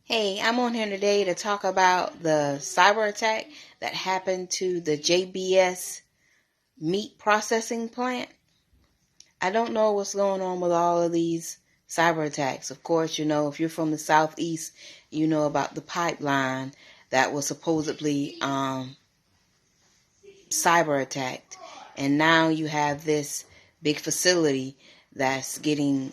Hey, I'm on here today to talk about the cyber attack that happened to the JBS meat processing plant. I don't know what's going on with all of these cyber attacks. Of course, if you're from the southeast, you know about the pipeline that was supposedly cyber attacked. And now you have this big facility that's getting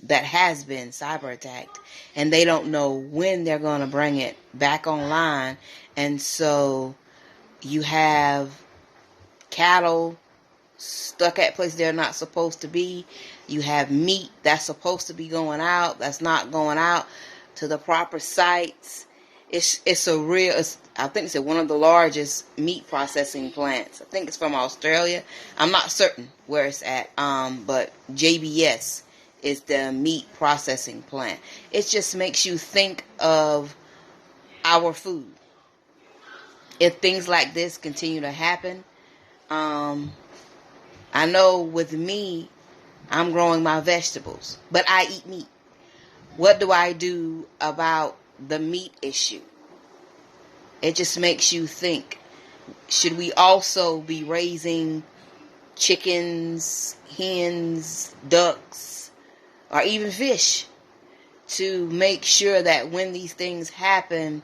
that has been cyber attacked, and they don't know when they're going to bring it back online. And so you have cattle stuck at places they're not supposed to be. You have meat that's supposed to be going out that's not going out to the proper sites. I think it's one of the largest meat processing plants. I think it's from Australia. I'm not certain where it's at, but JBS is the meat processing plant. It just makes you think of our food. If things like this continue to happen, I know with me, I'm growing my vegetables, but I eat meat. What do I do about the meat issue? It just makes you think, should we also be raising chickens, hens, ducks, or even fish to make sure that when these things happen,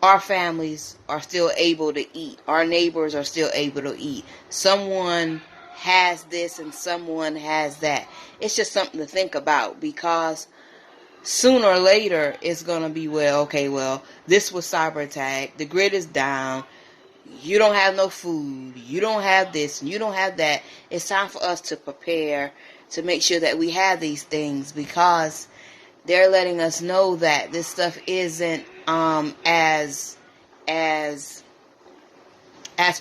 our families are still able to eat, our neighbors are still able to eat. Someone has this and someone has that. It's just something to think about, because sooner or later it's going to be, this was cyber attack, the grid is down, you don't have no food, you don't have this, and you don't have that. It's time for us to prepare to make sure that we have these things, because they're letting us know that this stuff isn't as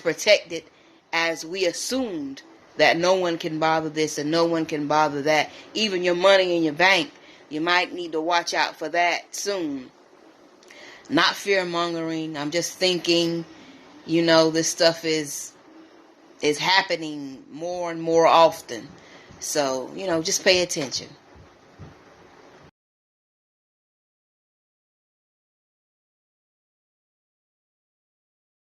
protected as we assumed, that no one can bother this and no one can bother that. Even your money in your bank, you might need to watch out for that soon. Not fear mongering. I'm just thinking, this stuff is happening more and more often. So, just pay attention.